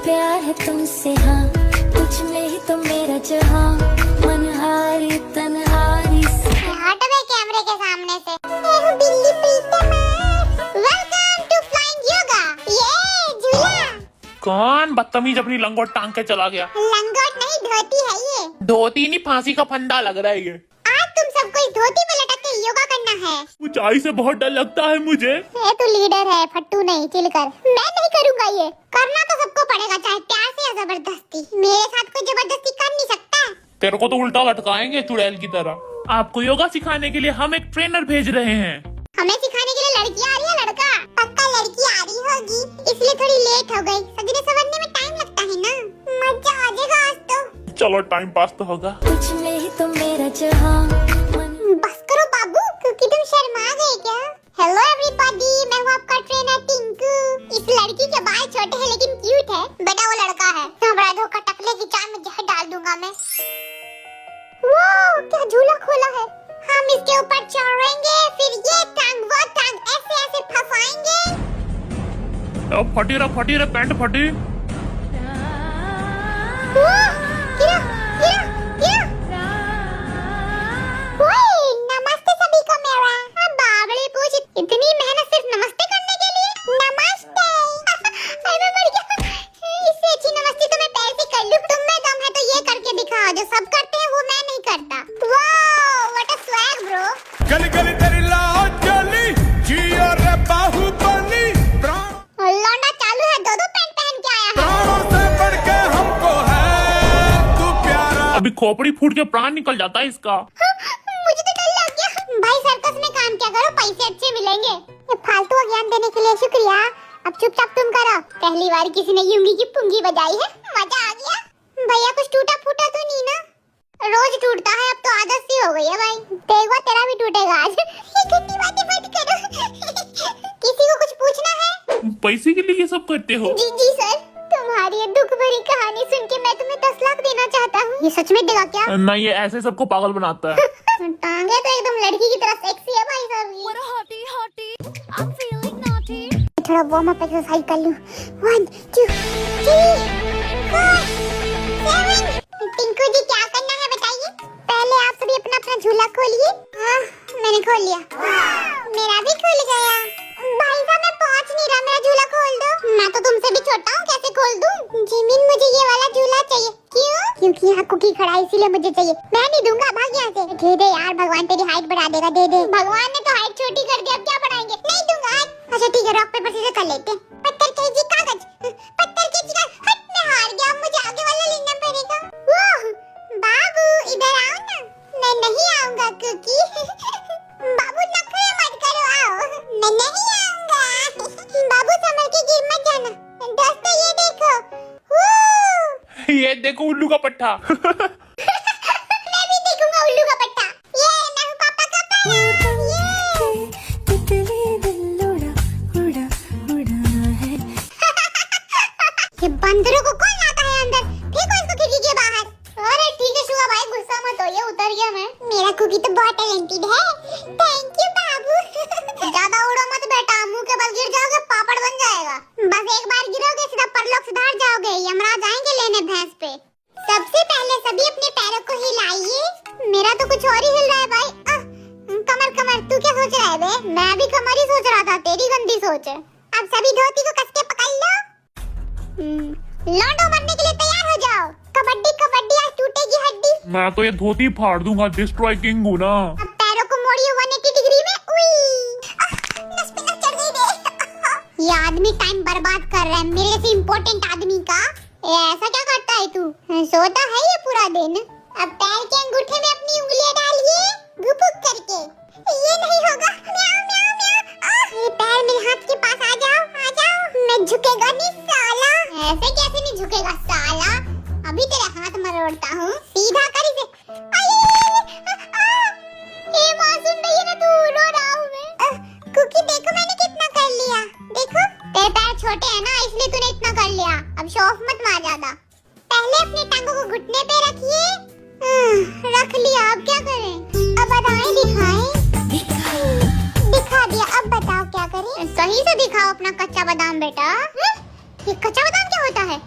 प्यार है तुमसे हाँ, कुछ में ही तो मेरा जहाँ, मनहारी तन्हारी से। हट बे कैमरे के सामने से। बिल्ली प्रीतम, वेलकम टू फ्लाइंग योगा। ये झूला। कौन बदतमीज अपनी लंगोट टांग के चला गया? लंगोट नहीं, धोती है ये। धोती नहीं, फांसी का फंदा लग रहा है ये। आज तुम सबको इस धोती में लटक के योगा करना है। ऊंचाई से बहुत डर लगता है मुझे। ये तो लीडर है, फट्टू नहीं, चिल कर। मैं नहीं करूँगा ये। करना तो सबको पड़ेगा, चाहे प्यार से या जबरदस्ती। मेरे साथ कोई जबरदस्ती कर नहीं सकता। तेरे को तो उल्टा लटकाएंगे चुड़ैल की तरह। आपको योगा सिखाने के लिए हम एक ट्रेनर भेज रहे हैं। हमें सिखाने के लिए लड़की आ रही है? लड़का? पक्का लड़की आ रही होगी, इसलिए थोड़ी लेट हो गई। सजने संवरने में टाइम लगता है ना। मजा आ जाएगा आज तो। चलो टाइम पास तो होगा। कुछ में ही तो मेरा जहाँ। बस करो बाबू, क्योंकि तुम शर्मा गए क्या? हेलो एवरीबॉडी, मैं हूँ आपका ट्रेनर टिंकू। इस लड़की के बाल छोटे हैं लेकिन क्यूट है। बेटा वो लड़का है, बड़ा धोखा, टकले की चाय में जहर डाल दूंगा मैं। वाह, क्या झूला खोला है। हम इसके ऊपर चढ़ेंगे, फिर ये टांग वो टांग ऐसे ऐसे फंसाएंगे। अब फटी रे पैंट फटी। वाह, गिरा गिरा गिरा। ओए, नमस्ते सभी को मेरा। बाबड़े पूछ, इतनी मेहनत सिर्फ नमस्ते करने के लिए? नमस्ते। अरे मैं मर गया। इससे अच्छी नमस्ते तो मैं पैसे कर लूं। तुम में दम है तो ये करके दिखाओ, जो सब करते हैं वो मैं नहीं करता। Wow, what a swag bro. गली गली तेरी लाओ चली जियो रे बाहुबली। लौंडा चालू है, दो पैंट पहन के आया है। प्राणों से बढ़ के हमको है तू प्यारा। अभी खोपड़ी फूट के प्राण निकल जाता है इसका। मुझे तो डर लग गया। भाई सर्कस में काम क्या करो, पैसे अच्छे मिलेंगे। ये फालतू का ज्ञान देने के लिए शुक्रिया। अब चुपचाप तुम करो। पहली बार किसी ने यूंगी की पुंगी बजाई है, मजा आ गया। भैया कुछ टूटा फूटा तो नहीं ना? रोज टूटता है, अब तो आदत सी हो गई है भाई। देखो तेरा भी टूटेगा आज। ये गंदी बातें मत करो। किसी को कुछ पूछना है? पैसे के लिए ये सब करते हो? जी जी सर, तुम्हारी ये दुख भरी कहानी सुन के मैं तुम्हें 10 लाख देना चाहता हूँ। ये सच में देगा क्या? नहीं, ये ऐसे सबको पागल बनाता है। टांगे तो एकदम लड़की की तरह सेक्सी है भाई साहब की। थोड़ा वार्म अप एक्सरसाइज कर लूं। 1 2 3 4 7। टिंकू जी क्या करना है बताइए? पहले आप सभी अपना अपना झूला खोलिए। हाँ, मैंने खोल लिया। मेरा भी खुल गया। भाई साहब मैं पहुंच नहीं रहा, मेरा झूला खोल दो। मैं तो तुमसे भी छोटा हूँ, कैसे खोल दूं? जिमिन मुझे ये वाला झूला चाहिए। क्यों? क्योंकि यहाँ कुकी खड़ा है, इसीलिए मुझे चाहिए। मैं नहीं दूंगा, भाग यहाँ से। दे दे यार, भगवान तेरी हाइट बढ़ा देगा, दे दे। भगवान ने तो हाइट छोटी कर दी, अब क्या बढ़ाएंगे? नहीं दूंगा। अच्छा ठीक है, रॉक पेपर सीजर कर लेते। पत्थर केजी कागज, पत्थर केजी कागज। हट, मैं हार गया, मुझे आगे वाला लेना पड़ेगा। वाह बाबू, इधर आओ ना। मैं नहीं आऊंगा कुकी। बाबू नखरे मत करो, आओ। मैं नहीं आऊंगा। बाबू संभल के गिर मत जाना। दोस्तों ये देखो। ये देखो उल्लू का पट्टा। मैं भी देखूंगा उल्लू का पट्टा। ये मैं हूँ पापा का पाया। ये बंदरों को कौन लाता है अंदर? फेंको इसको खिड़की के बाहर। अरे ठीक है शुआ भाई, गुस्सा मत होइए, उतर गया मैं। मेरा कुकी तो बहुत टैलेंटेड है। थैंक यू बाबू। ज्यादा उड़ो मत बेटा, मुंह के बल गिर जाओगे पापड़ बन जाएगा। बस एक बार गिरोगे सीधा परलोक सुधार जाओगे। यमराज आएंगे लेने भैंस पे। सबसे पहले सभी अपने पैरों को हिलाइए। मेरा तो कुछ और ही हिल रहा है भाई। कमर कमर, तू क्या सोच रहा है बे? मैं भी कमर ही सोच रहा था, तेरी गंदी सोच है। अब सभी धोती को कस के पकड़ लो। लौंडो मरने के लिए तैयार हो जाओ। कबड्डी कबड्डी, आज टूटेगी हड्डी। मैं तो ये धोती फाड़ दूंगा, डिस्ट्रॉय किंग हूँ ना। अब पैरों को मोड़िए 180 डिग्री में। उई, नस पे नस चढ़ गई बे। ये आदमी टाइम बर्बाद कर रहा है, मेरे से इम्पोर्टेंट आदमी का। ऐसा क्या करता है तू? सोता है ये पूरा दिन। अब पैर के अंगूठे में अपनी उंगलियां डालिए, गुपुक करके। ये नहीं होगा। म्याऊ म्याऊ म्याऊ। ये पैर मेरे हाथ के पास आ जाओ, आ जाओ। मैं झुकेगा नहीं साला। ऐसे कैसे नहीं झुकेगा साला? अभी तेरे हाथ मरोड़ता हूँ, सीधा कर इसे। ये मासूम नहीं है ना, तू रो रहा हूँ मैं। कुकी देखो मैंने कितना कर लिया, देखो। तेरे पैर छोटे हैं ना, इसलिए तूने इतना कर लिया। अब शो ऑफ मत मार ज्यादा। पहले अपने टांगों को घुटने पे रखिए। रख लिया, अब क्या करें? अब अदाएं दिखाएं। दिखा दिया, अब बताओ क्या करें? सही से दिखाओ अपना कच्चा बादाम बेटा। ये कच्चा बादाम क्या होता है?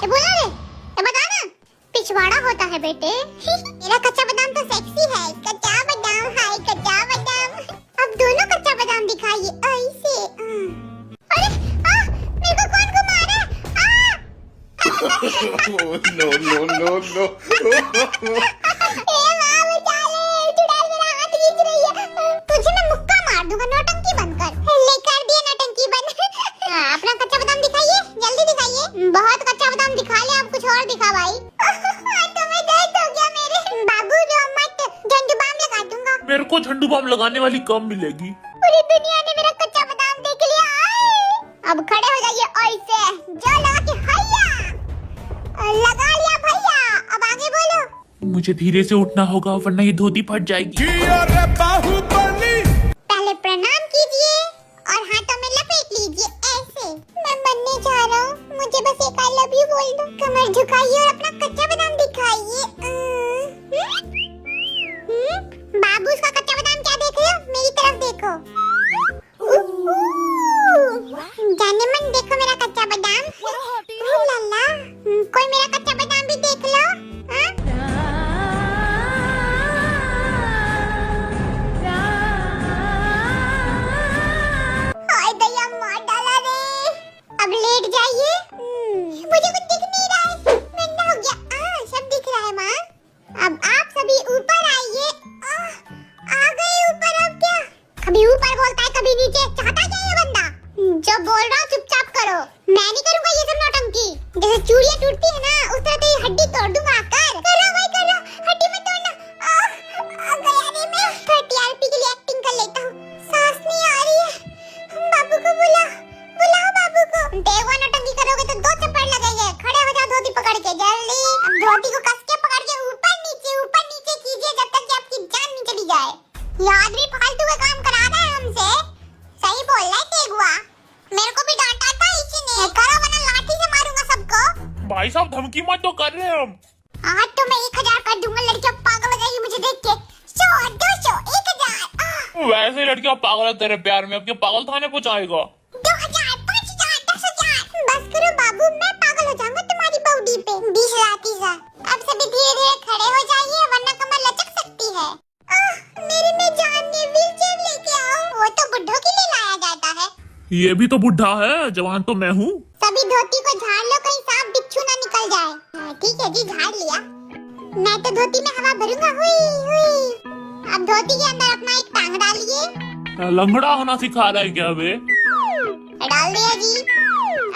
ये बोला रे, ये बता ना। पिछवाड़ा होता है बेटे। मेरा कच्चा बादाम तो सेक्सी है। कच्चा बादाम, हाय कच्चा बादाम। अब दोनों कच्चा बादाम दिखाइए ऐसे। अरे मेरे को कौन घुमा रहा है? no, no, no, no. तुझे मैं मुक्का मार दूंगा, नौटंकी बंद कर। ले कर दिया नौटंकी बंद। अपना कच्चा बादाम दिखाइए, जल्दी दिखाइए। बहुत कच्चा बादाम दिखा ले, अब कुछ और दिखा भाई। तुम्हें दर्द हो गया मेरे बाबू, रो मत, झंडू बाम लगा दूंगा। मेरे को झंडू बाम लगाने वाली कम मिलेगी। पूरी दुनिया ने मेरा कच्चा बादाम देख लिया। अब खड़े हो जाइए ऐसे, जो लगा के हैया लगा लिया भैया। अब आगे बोलो। मुझे धीरे से उठना होगा वरना ये धोती फट जाएगी। जियो रे बाहुबली। पहले प्रणाम कीजिए और हाथों में लपेट लीजिए ऐसे। मैं बनने जा रहा हूँ, मुझे बस एक आई लव यू बोल दो। कमर झुकाइए और अपना कच्चा बादाम दिखाइए। बाबू उसका कच्चा बादाम क्या देख रहे हो? मेरी तरफ देखो। जाने मन देखो मेरा कच्चा बादाम। लल्ला, कोई मेरा कच्चा बादाम भी देख लो। हाँ? हाय दया मार डाला रे। अब लेट जाइए। मुझे कुछ दिख नहीं रहा है, ठंडा हो गया। सब दिख रहा है माँ। अब आप सभी ऊपर आइए। आ गए ऊपर। अब क्या कभी ऊपर बोलता है कभी नीचे, चाहता क्या ये बंदा? जो बोल रहा हूँ चुपचाप करो। मैं नहीं करूँगा ये सब नौटंकी। जैसे चूड़ियाँ टूटती है ना, उस तरह तेरी हड्डी तोड़ दूंगा। करो भाई करो, हड्डी मत तोड़ना। आ गया रे मैं। TRP के लिए एक्टिंग कर लेता हूँ। सांस नहीं आ रही है। बाबू को बुलाओ बाबू को। देखो नौटंकी करोगे तो 2 चप्पड़ लगेंगे। खड़े हो जाओ धोती पकड़ के जल्दी। अब धोती को कस के पकड़ के ऊपर नीचे कीजिए जब तक कि आपकी जान नहीं चली जाए। ये आदमी फालतू का काम करा रहा है हमसे। सही बोल रहा है तेगुआ। मेरे को भी डांटा था इसी ने। करो वरना लाठी से मारूंगा सबको। भाई साहब धमकी मत तो कर रहे हैं हम। आज तो मैं 1000 कर दूंगा। लड़कियां पागल हो जाएगी मुझे देख के। 100, 200, 1000। वैसे ही लड़कियां पागल है तेरे प्यार में, अब क्या पागल थाने पहुंचाएगा? 2000, 5000, 10000। बस करो बाबू, मैं पागल हो जाऊंगा तुम्हारी बॉडी पे। 20,000, 30,000। अब सभी धीरे-धीरे खड़े हो जाइए वरना कमर लचक सकती है। मेरी में जान ने व्हीलचेयर लेके आओ। वो तो बुड्ढों के लिए लाया जाता है। ये भी तो बुढ़ा है, जवान तो मैं हूँ। सभी धोती को झाड़ लो, कहीं सांप बिच्छू ना निकल जाए। ठीक है जी, झाड़ लिया। मैं तो धोती में हवा भरूंगा। हुई हुई। अब धोती के अंदर अपना एक टांग डालिए। लंगड़ा होना सिखा रहा है क्या बे? डाल दिया जी।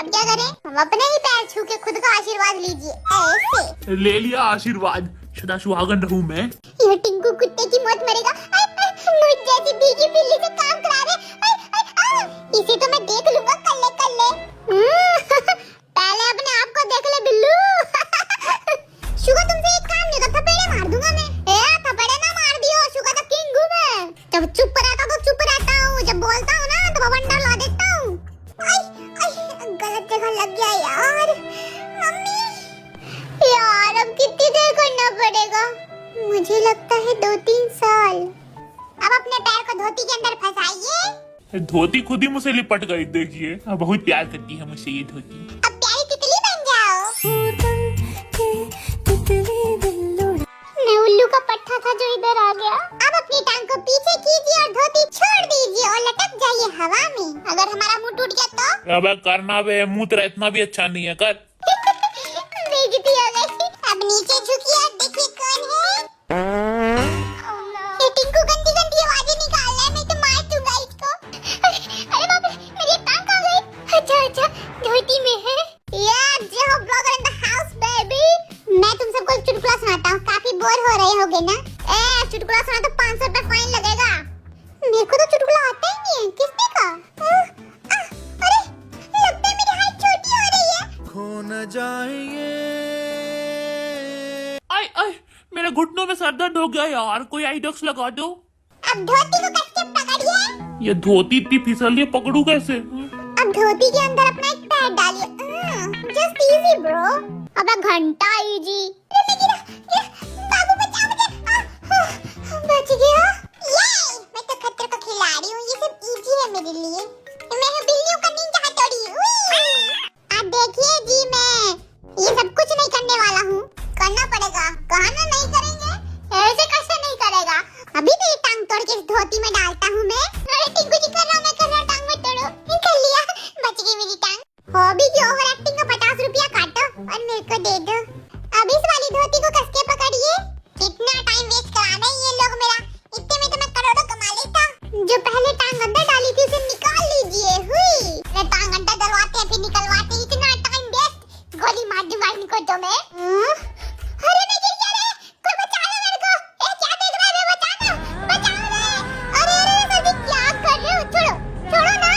अब क्या करें? हम अपने ही पैर छू के खुद का आशीर्वाद लीजिए ऐसे। ले लिया आशीर्वाद, सदा सुहागन रहूं मैं। ये टिंकू कुत्ते की मौत मरेगा। मुझ जैसी भीगी बिल्ली से काम करा रहे। इसे तो मैं देख लूंगा कल्ले। पहले अपने आप को देख ले बिल्लू। शुगर तुमसे एक काम नहीं होता, थपेड़े मार दूंगा मैं। थपेड़े ना मार दियो, शुगर तो किंग हूँ मैं। जब चुप रहता तो चुप रहता हूँ, जब बोलता हूँ ना तो बवंडर ला देता हूँ। गलत जगह लग गया यार। मम्मी यार, अब कितनी देर करना पड़ेगा? मुझे लगता है 2-3 साल। अब अपने पैर को धोती के अंदर फंसाइए। धोती खुद ही मुझसे लिपट गई, देखिए बहुत प्यार करती है मुझसे ये धोती। अब प्यारी तितली बन जाओ। मैं उल्लू का पट्टा था जो इधर आ गया। अब अपनी टांग को पीछे कीजिए और धोती छोड़ दीजिए और लटक जाइए हवा में। अगर हमारा मुंह टूट गया तो? अब करना बे, मुंह तेरा इतना भी अच्छा नहीं है, कर। बेइज्जती हो गई। अब नीचे झुकिए और देखिए कौन है। ये टिंकू गंदी आवाजें निकाल रहा है, मैं तो मार दूंगा इसको। अरे बाप रे, मेरी टांग कहाँ गई? अच्छा, धोती में है। यार जो blogger in the house baby. मैं तुम सबको एक चुटकुला सुनाता हूँ, काफी बोर हो रहे होगे ना। चुटकुला सुना तो 500 रुपए फाइन लगेगा। मेरे को तो चुटकुला आता ही नहीं है, किसने कहा? अरे लगता है मेरी हाइट छोटी हो रही है। खो न जाएंगे। आई मेरे घुटनों में सर दर्द हो गया यार, कोई आइडॉक्स लगा दो। अब धोती को कस के पकड़िए। ये धोती इतनी फिसली है, पकड़ू कैसे? अब धोती के अंदर अपना एक पैर डालिए। Just easy bro. अब घंटा इजी। बाबू बचा मुझे। बच गया। ये मैं तो खतरे का खिलाड़ी हूँ, ये सब इजी है मेरे लिए। मैं बिल्लियों का निंजा हथौड़ी। अब देखिए जी, मैं ये सब अभी की ओवर एक्टिंग का 50 रुपया काटो और मेरे को दे दो। अब इस वाली धोती को कस के पकड़िए। कितना टाइम वेस्ट कराना है ये लोग मेरा, इतने में तो मैं करोड़ों कमा लेता। जो पहले टांग अंदर डाली थी उसे निकाल लीजिए। हुई मैं टांग अंदर डलवाते हैं फिर निकलवाते हैं, इतना टाइम वेस्ट। गोली मार दूंगा इनको तो मैं। अरे मैं गिर गया रे, कोई बचा ले मेरे को। ए क्या देख रहा है, बचाना, बचाओ रे। अरे अरे सभी क्या कर रहे हो, छोड़ो छोड़ो ना।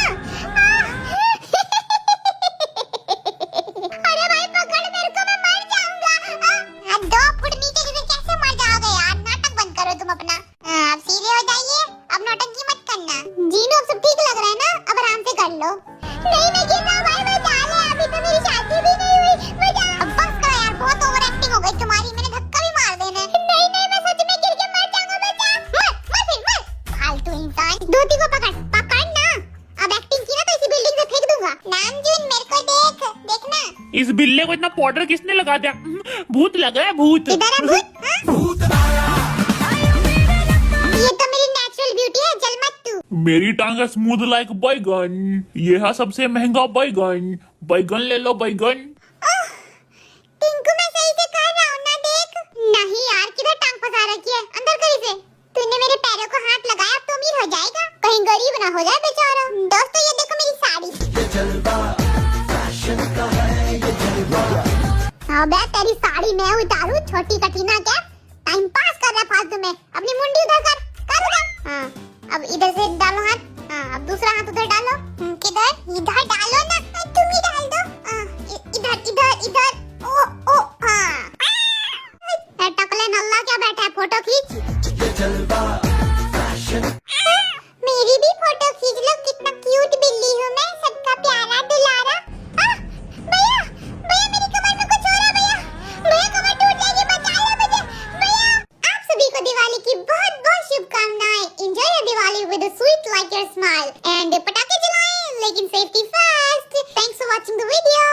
अरे भाई पकड़ मेरे को, मैं मर जाऊंगा। 2 फुट नीचे गिरे कैसे मर जाओगे यार, नाटक बंद करो तुम अपना। अब सीधे हो जाइए, अब नौटंकी मत करना। जीनो अब सब ठीक लग रहा है ना, अब आराम से कर लो। नहीं मैं गिर रहा भाई, बचा ले, अभी तो मेरी शादी भी नहीं हुई। बचा, अब बस करो यार, बहुत ओवर एक्टिंग हो गई तुम्हारी, मैंने धक्का भी मार देना है। नहीं नहीं मैं सच में गिर के मर जाऊंगा। बचा, मर फिर मर, फालतू इंसान। धोती को पकड़ पकड़ ना, अब एक्टिंग की ना तो इसी बिल्डिंग से फेंक दूंगा। नामजून मेरे को देख, देखना। इस बिल्ले को इतना पाउडर किसने लगा दिया? भूत लगा है, भूत। इधर है भूत, ये तो मेरी नेचुरल ब्यूटी है, जल मत तू। मेरी टांग स्मूथ लाइक बैगन, ये है सबसे महंगा बैगन। बैगन ले लो बैगन। टिंकू मैं सही से कर रहा हूँ ना, देख। नहीं यार, किधर टांग फंसा रखी है, अंदर कर इसे। तूने मेरे पैरों को हाथ लगाया, अब तो अमीर हो जाएगा, कहीं गरीब ना हो जाए बेचारा। दोस्तों ये देखो मेरी साड़ी। अबे तेरी साड़ी मैं उतारूं, छोटी कटीना क्या टाइम पास कर रहा है फालतू में। अपनी मुंडी उधर कर उधर। हाँ अब इधर से डालो हाथ। हाँ अब दूसरा हाथ उधर डालो। किधर, इधर डालो ना, तुम ही डाल दो। इधर इधर इधर। ओ ओ हाँ टकले नल्ला क्या बैठा है, फोटो खींच। मेरी भी फोटो खींच लो, कितना क्यूट बिल्ली हूँ मैं, सबका प्यारा दुलारा। भैया भैया मेरी कमर में कुछ हो रहा है। भैया भैया कमर टूट जाएगी, बचा लो मुझे भैया। आप सभी को दिवाली की बहुत बहुत शुभकामनाएं। Enjoy your Diwali with a sweet like your smile and पटाखे जलाएं लेकिन safety first. Thanks for watching the video.